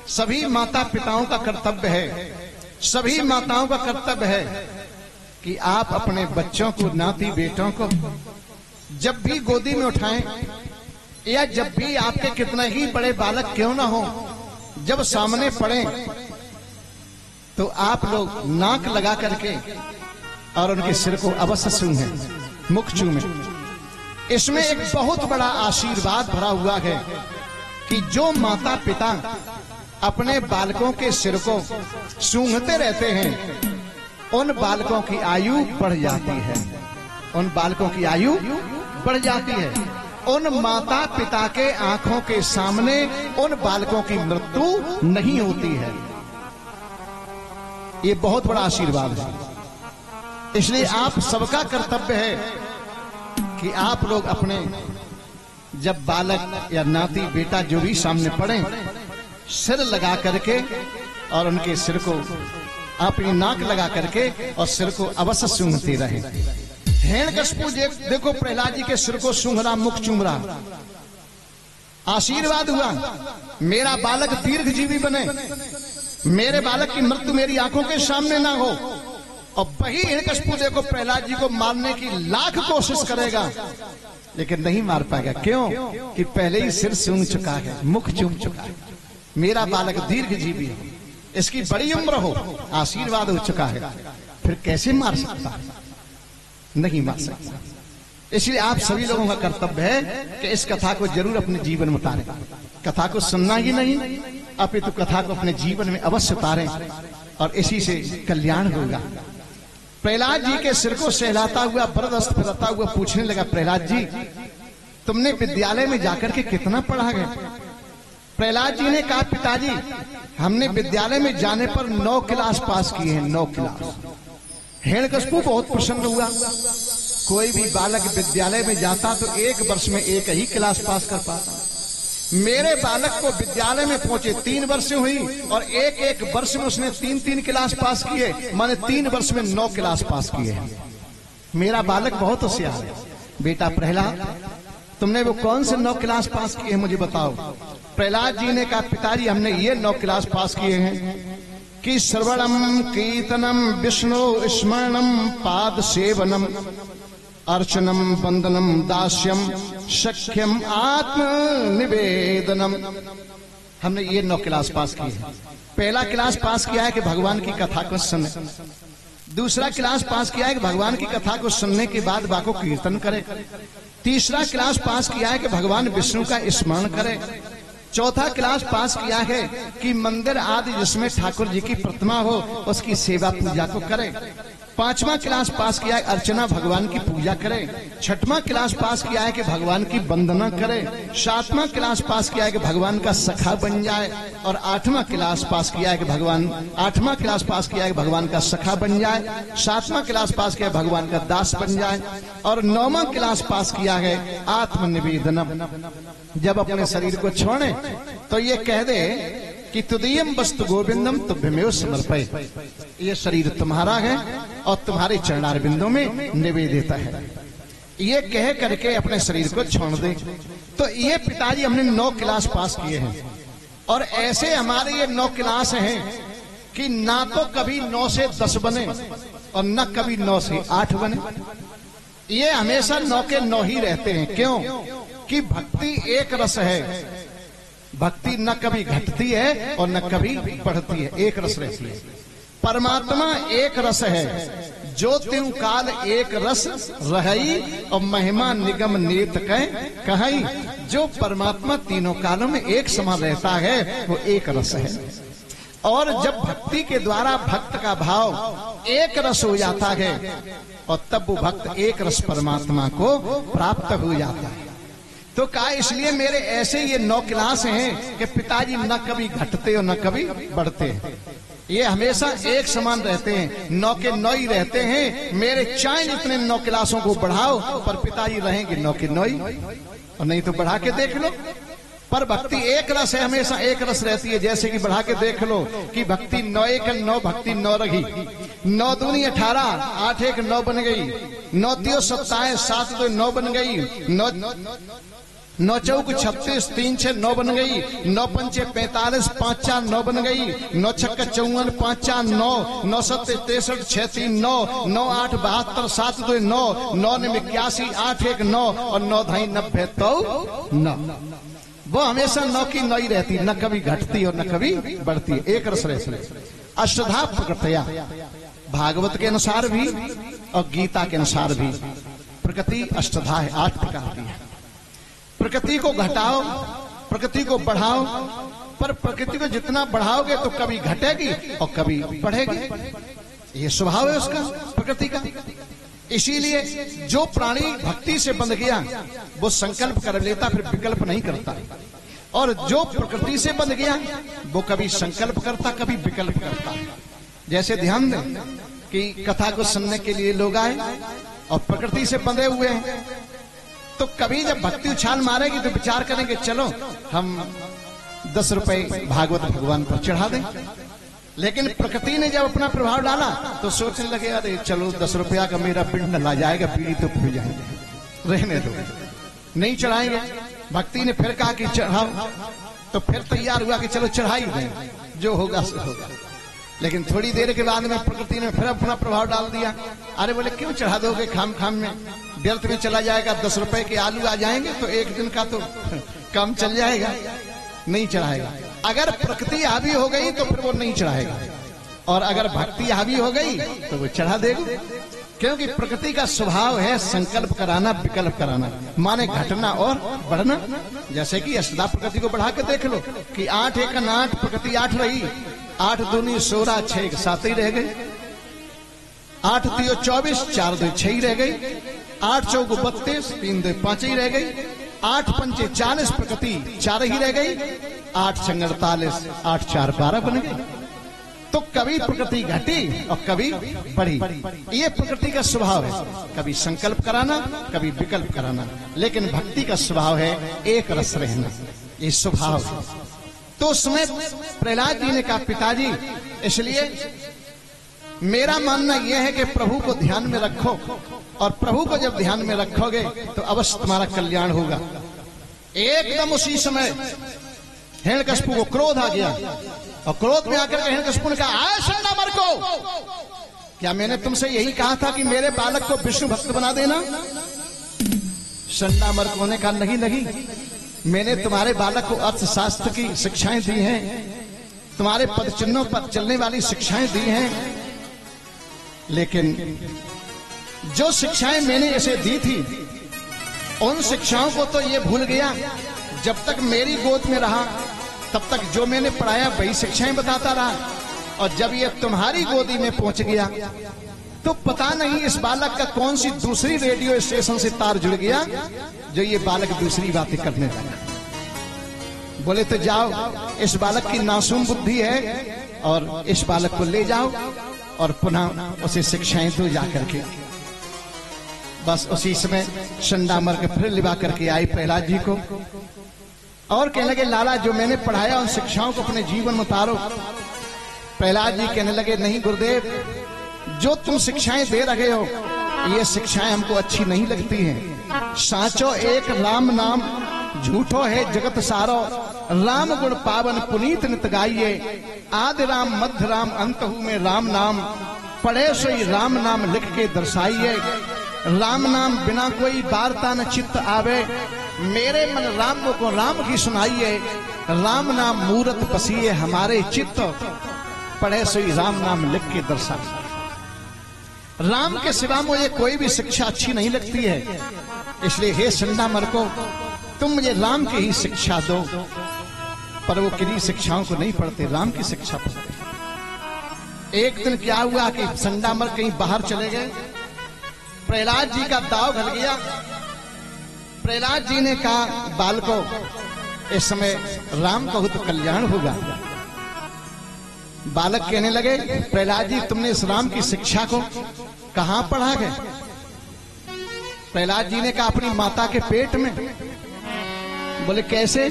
सभी माता पिताओं का कर्तव्य है, सभी माताओं का कर्तव्य है कि आप अपने बच्चों को, नाती बेटों को जब भी गोदी में उठाएं या जब भी आपके कितना ही बड़े बालक क्यों ना हो, जब सामने पड़े तो आप लोग नाक लगा करके और उनके सिर को अवश्य सूंघें, मुख चूमें। इसमें एक बहुत बड़ा आशीर्वाद भरा हुआ है कि जो माता पिता अपने बालकों के सिर को सूंघते रहते हैं उन बालकों की आयु बढ़ जाती है, उन बालकों की आयु बढ़ जाती है। उन माता पिता के आंखों के सामने उन बालकों की मृत्यु नहीं होती है। ये बहुत बड़ा आशीर्वाद है। इसलिए आप सबका कर्तव्य है कि आप लोग अपने जब बालक या नाती बेटा जो भी सामने पड़े, सिर लगा करके और उनके सिर को अपनी नाक लगा करके और सिर को अवश्य सूंघते रहे। हिरण्यकशिपु देखो प्रहलाद जी के सिर को सूंघ रहा, मुख चूम रहा, आशीर्वाद हुआ मेरा बालक दीर्घजीवी बने, मेरे बालक की मृत्यु मेरी आंखों के सामने ना हो। और वही हिरण्यकशिपु देखो प्रहलाद जी को मारने की लाख कोशिश करेगा लेकिन नहीं मार पाएगा। क्यों? कि पहले ही सिर सूंघ चुका है, मुख चूम चुका है। मेरा बालक दीर्घजीवी हो, इसकी बड़ी उम्र हो, आशीर्वाद हो चुका है, फिर कैसे मार सकता है? नहीं मार सकता। इसलिए आप सभी लोगों का कर्तव्य है कि इस कथा को जरूर अपने जीवन में उतारें। कथा को सुनना ही नहीं अपितु कथा को अपने जीवन में अवश्य उतारें और इसी से कल्याण होगा। प्रहलाद जी के सिर को सहलाता हुआ बरदस्त फिरता हुआ पूछने लगा, प्रहलाद जी तुमने विद्यालय में जाकर के कितना पढ़ा है? प्रहलाद जी ने कहा, पिताजी हमने विद्यालय में जाने पर 9 क्लास पास किए हैं, 9 क्लास। हिरण्यकशिपु बहुत प्रसन्न हुआ। कोई भी बालक विद्यालय में जाता तो 1 वर्ष में 1 ही क्लास पास कर पाता। मेरे बालक को विद्यालय में पहुंचे 3 वर्ष हुई और 1-1 वर्ष में उसने 3-3 क्लास पास किए, माने 3 वर्ष में 9 क्लास पास किए हैं। मेरा बालक बहुत होशियार है। बेटा प्रहलाद तुमने वो कौन से 9 क्लास पास किए हैं मुझे बताओ। प्रहलाद जी ने कहा, पिताजी हमने ये 9 क्लास पास किए हैं कि श्रवणम कीर्तनम विष्णु स्मरणम पाद सेवनम अर्चनम वंदनम दास्यम सख्यम आत्म निवेदनम। हमने ये 9 क्लास पास की है। पहला क्लास पास किया है कि भगवान की कथा को सुने, दूसरा क्लास पास किया है कि भगवान की कथा को सुनने के बाद बाको कीर्तन करे, तीसरा क्लास पास किया है कि भगवान विष्णु का स्मरण करे, चौथा क्लास पास किया है कि मंदिर आदि जिसमें ठाकुर जी की प्रतिमा हो उसकी सेवा पूजा को करे, पांचवा क्लास पास किया है अर्चना भगवान की पूजा करे, छठवां क्लास पास किया है कि भगवान की वंदना करे, सातवां क्लास पास किया है कि भगवान का सखा बन जाए, और आठवां क्लास पास किया है कि आठवां क्लास पास किया है कि भगवान का सखा बन जाए, सातवां क्लास पास किया है भगवान का दास बन जाए, और 9वां क्लास पास किया है आत्मनिवेदनम। जब अपने शरीर को छोड़े तो ये कह दे कि तुदीयम वस्तु गोविंदम तुभ्यमेव समर्पय, ये शरीर तुम्हारा है और तुम्हारे चरणारविंदों में निवेदित है। ये कह करके अपने शरीर को छोड़ दे। तो ये पिताजी हमने 9 क्लास पास किए हैं और ऐसे हमारे ये 9 क्लास हैं कि ना तो कभी 9 से 10 बने और न कभी 9 से 8 बने। ये हमेशा 9 के 9 ही रहते हैं। क्यों? कि भक्ति एक रस है, भक्ति न कभी घटती है और न कभी बढ़ती है, एक रस रहती है। परमात्मा एक रस है, जो त्यों काल एक रस रही और महिमा निगम नीत कहीं। जो परमात्मा तीनों कालों में एक समान रहता है वो एक रस है। और जब भक्ति के द्वारा भक्त का भाव एक रस हो जाता है और तब वो भक्त एक रस परमात्मा को प्राप्त हो जाता है। तो कहा इसलिए मेरे ऐसे ये 9 क्लास हैं कि पिताजी न कभी घटते और न कभी बढ़ते हैं, ये हमेशा एक समान रहते हैं, 9 के 9 ही रहते हैं। मेरे चाहे जितने 9 क्लासों को बढ़ाओ पर पिताजी रहेंगे 9 के 9 ही, और नहीं तो बढ़ा के देख लो। पर भक्ति एक रस है, हमेशा एक रस रहती है। जैसे कि बढ़ा के देख लो कि भक्ति 9 1 9 भक्ति 9 रही, 9 दूनी 18, 8 1 9 बन गई, 9 3 27, 7 2 9 बन गई, 9 9 चौक 36, 3 6 9 बन गई, 9 पंचे 45, 5 4 9 बन गई, 9 छक्का 54, 5 4 9, 9 7 63, 6 3 9, 9 8 72, 7 2 9, 9 9 81, 8 1 9 और 9 ढाई 90 तो 9। वो हमेशा 9 की 9 ही रहती, न कभी घटती और न कभी बढ़ती। एक रस अष्टधा प्रकृतया, भागवत के अनुसार भी और गीता के अनुसार भी प्रकृति अष्टधा है, 8 प्रकार की है। प्रकृति को घटाओ, प्रकृति को बढ़ाओ, पर प्रकृति को जितना बढ़ाओगे तो कभी घटेगी और कभी बढ़ेगी। ये स्वभाव है उसका, प्रकृति का। इसीलिए जो प्राणी भक्ति से बंध गया वो संकल्प कर लेता, फिर विकल्प नहीं करता। और जो प्रकृति से बंध गया वो कभी संकल्प करता, कभी विकल्प करता। जैसे ध्यान दें कि कथा को सुनने के लिए लोग आए और प्रकृति से बंधे हुए हैं, तो कभी जब भक्ति उछाल मारेगी तो विचार करेंगे चलो हम 10 रुपए भागवत भगवान पर चढ़ा दें। लेकिन प्रकृति ने जब अपना प्रभाव डाला तो सोचने लगे अरे चलो 10 रुपया का मेरा पिंड ला जाएगा, पीढ़ी तो फिर जाएंगे, रहने दो, नहीं चढ़ाएंगे। भक्ति ने फिर कहा कि चढ़ाओ, तो फिर तैयार हुआ कि चलो चढ़ाई दें, जो होगा सो होगा। लेकिन थोड़ी देर के बाद में प्रकृति ने फिर अपना प्रभाव डाल दिया। अरे बोले क्यों चढ़ा दोगे खाम खाम में, व्यर्थ में चला जाएगा, 10 रुपए के आलू आ जाएंगे तो एक दिन का तो काम चल जाएगा, नहीं चढ़ाएगा। अगर प्रकृति हावी हो गई तो फिर वो नहीं चढ़ाएगा, और अगर भक्ति हावी हो गई तो वो चढ़ा देगा। क्योंकि प्रकृति का स्वभाव है संकल्प कराना, विकल्प कराना, माने घटना और बढ़ना। जैसे कि अष्टधा प्रकृति को बढ़ा के देख लो कि 8 1 8, प्रकृति 8 रही, 8 दूनी 16, 6 7 ही रह गए, 8 3 24, 4 2 6 ही रह गई, 8 चौक 32, 3 2 5 ही रह गई, 8 पंचे 40, प्रकृति 4 ही रह गई, 8 छंग 48, 8 4 12 बन गई। तो कभी प्रकृति घटी और कभी बढ़ी। ये प्रकृति का स्वभाव है, कभी संकल्प कराना, कभी विकल्प कराना। लेकिन भक्ति का स्वभाव है एक रस रहना, ये स्वभाव है। तो उसमें प्रहलाद जी ने कहा पिताजी, इसलिए मेरा मानना यह है कि प्रभु को ध्यान में रखो, और प्रभु को जब ध्यान में रखोगे तो अवश्य तुम्हारा कल्याण होगा। एकदम उसी समय हिरण्यकशिपु को क्रोध आ गया, और क्रोध में आकर हिरण्यकशिपु ने कहा आय शंडामर को, क्या मैंने तुमसे यही कहा था कि मेरे बालक को विष्णु भक्त बना देना? शंडामर को ने कहा नहीं नहीं, मैंने तुम्हारे बालक को अर्थशास्त्र की शिक्षाएं दी हैं, तुम्हारे पद चिन्हों पर चलने वाली शिक्षाएं दी हैं, लेकिन जो शिक्षाएं मैंने इसे दी थी उन शिक्षाओं को तो ये भूल गया। जब तक मेरी गोद में रहा तब तक जो मैंने पढ़ाया वही शिक्षाएं बताता रहा, और जब ये तुम्हारी गोदी में पहुंच गया तो पता नहीं इस बालक का कौन सी दूसरी रेडियो स्टेशन से तार जुड़ गया जो ये बालक दूसरी बातें करने लगा। बोले तो जाओ, इस बालक की मासूम बुद्धि है और इस बालक को ले जाओ और पुनः उसे शिक्षाएं दो जाकर के। बस उसी समय शंडामर के फिर लिवा करके आई प्रहलाद जी को, और कहने लगे लाला जो मैंने पढ़ाया उन शिक्षाओं को अपने जीवन में उतारो। प्रहलाद जी कहने लगे नहीं गुरुदेव, जो तुम शिक्षाएं दे रहे हो ये शिक्षाएं हमको अच्छी नहीं लगती हैं। साचो एक राम नाम, झूठो है जगत सारो, राम गुण पावन पुनीत नित गाइये, आदि राम मध्य राम अंत हूँ में राम नाम, पढ़े सोई राम नाम लिख के दर्शाइए, राम नाम बिना कोई वार्ता न चित्त आवे, मेरे मन राम को राम की सुनाइए, राम नाम मूरत पसीए हमारे चित्त, पढ़े सोई राम नाम लिख के दर्शाइए। राम के सिवा मुझे कोई भी शिक्षा अच्छी नहीं लगती है, इसलिए हे शंडामर को तुम मुझे राम की ही शिक्षा दो। पर वो किन्हीं शिक्षाओं को नहीं पढ़ते, राम की शिक्षा पढ़ते। एक दिन क्या हुआ कि शंडामर कहीं बाहर चले गए, प्रहलाद जी का दाव घल गया। प्रहलाद जी ने कहा बालको इस समय राम कहूं तो कल्याण होगा। बालक कहने लगे प्रहलाद जी तुमने इस राम की शिक्षा को कहां पढ़ा गए? प्रहलाद जी ने कहा अपनी माता के पेट में। बोले कैसे?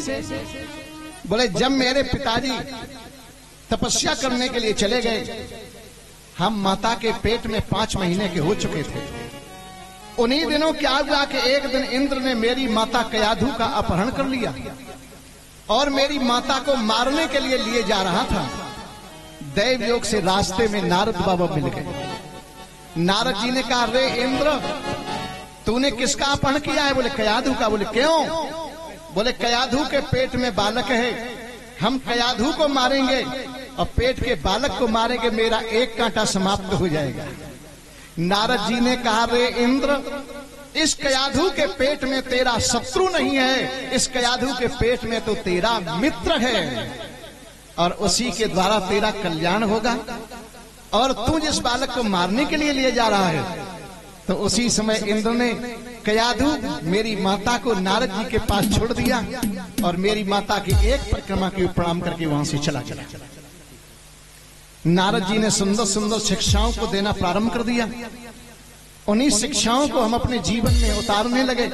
बोले जब मेरे पिताजी तपस्या करने के लिए चले गए, हम माता के पेट में 5 महीने के हो चुके थे। उन्हीं दिनों क्या हुआ कि एक दिन इंद्र ने मेरी माता कयाधु का अपहरण कर लिया और मेरी माता को मारने के लिए जा रहा था। दैव योग से रास्ते में नारद बाबा मिल गए। नारद जी ने कहा, रे इंद्र, तूने किसका अपहरण किया है? बोले कयाधु का। बोले क्यों? बोले कयाधु के पेट में बालक है, हम कयाधु को मारेंगे और पेट के बालक को मारेंगे, मेरा एक कांटा समाप्त हो जाएगा। नारद जी ने कहा, रे इंद्र, इस कयाधु के पेट में तेरा शत्रु नहीं है, इस कयाधु के पेट में तो तेरा मित्र है और उसी के द्वारा तेरा कल्याण होगा। और तू जिस बालक को मारने के लिए जा रहा है। तो उसी समय इंद्र ने कयाधु मेरी माता को नारद जी के पास छोड़ दिया और मेरी माता की एक परिक्रमा की प्रणाम करके वहां से चला गया। नारद जी ने सुंदर सुंदर शिक्षाओं को देना प्रारंभ कर दिया। उन्हीं शिक्षाओं को हम अपने जीवन में उतारने लगे।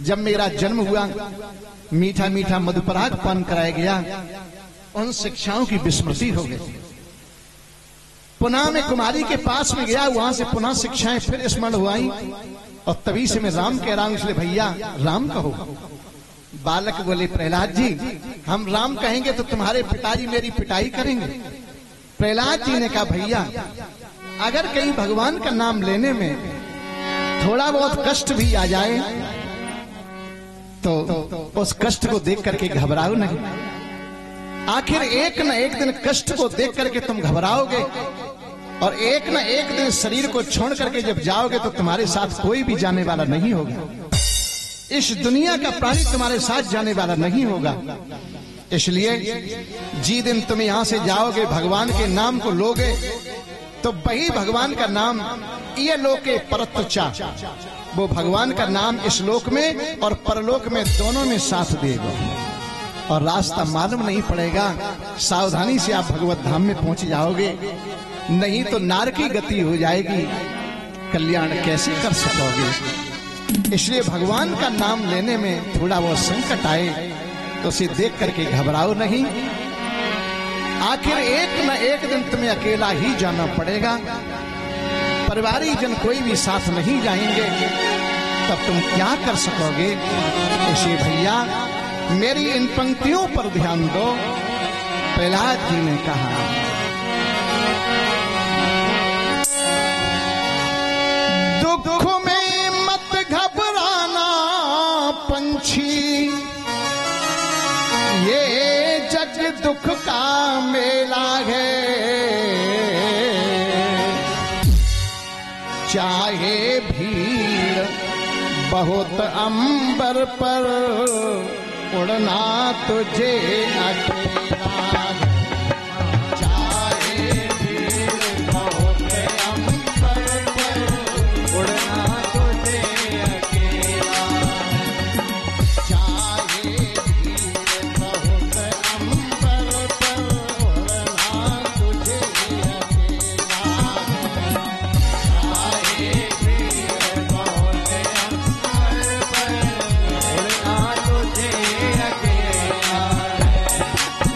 जब मेरा जन्म हुआ, मीठा मीठा मधुपराग पान कराया गया, उन शिक्षाओं की विस्मृति हो गई। पुनः मैं कुमारी के पास में गया, वहां से पुनः शिक्षाएं फिर स्मरण हुई और तभी से मैं राम कह रहा हूं, इसलिए भैया राम कहो। बालक बोले, प्रहलाद जी, हम राम कहेंगे तो तुम्हारे पिताजी मेरी पिटाई करेंगे। प्रहलाद जी ने कहा, भैया अगर कहीं भगवान का नाम लेने में थोड़ा बहुत कष्ट भी आ जाए तो उस कष्ट को देख करके घबराओ नहीं। आखिर एक न एक दिन कष्ट को देख करके तुम घबराओगे और एक न एक दिन शरीर को छोड़ करके जब जाओगे तो तुम्हारे साथ कोई भी जाने वाला नहीं होगा। इस दुनिया का प्राणी तुम्हारे साथ जाने वाला नहीं होगा। इसलिए जी दिन तुम यहां से जाओगे, भगवान के नाम को लोगे तो वही भगवान का नाम ये लोके परतचा, वो भगवान का नाम इस लोक में और परलोक में दोनों में साथ देगा और रास्ता मालूम नहीं पड़ेगा। सावधानी से आप भगवत धाम में पहुंच जाओगे, नहीं तो नार की गति हो जाएगी, कल्याण कैसे कर सकोगे। इसलिए भगवान का नाम लेने में थोड़ा बहुत संकट आए तो उसे देख करके घबराओ नहीं। आखिर एक न एक दिन तुम्हें अकेला ही जाना पड़ेगा, परिवारिक जन कोई भी साथ नहीं जाएंगे, तब तुम क्या कर सकोगे। इसलिए भैया मेरी इन पंक्तियों पर ध्यान दो। प्रहलाद जी ने कहा, दुख में मत घबराना पंछी, ये जग दुख का मेला है। चाहे भीड़ बहुत अंबर पर, उड़ना तुझे अकेला है। चाहे भीड़ बहुत अंबर पर, उड़ना तुझे अकेला है। चाहे भीड़ बहुत अंबर पर, उड़ना तुझे अकेला है। चाहे भीड़ बहुत अंबर पर, उड़ना तुझे अकेला है।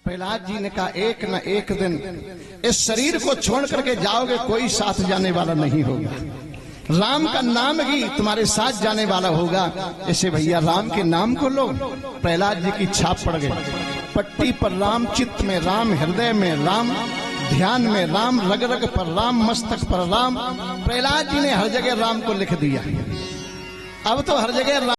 प्रहलाद जी ने कहा एक न एक दिन इस शरीर को छोड़ करके जाओगे, कोई साथ जाने वाला नहीं होगा। राम का नाम ही तुम्हारे साथ जाने वाला होगा। ऐसे भैया राम के नाम को लो। प्रहलाद जी की छाप पड़ गई। पट्टी पर राम, चित्त में राम, हृदय में राम, ध्यान में राम, रग रग पर राम, मस्तक पर राम। प्रहलाद जी ने हर जगह राम को लिख दिया। अब तो हर जगह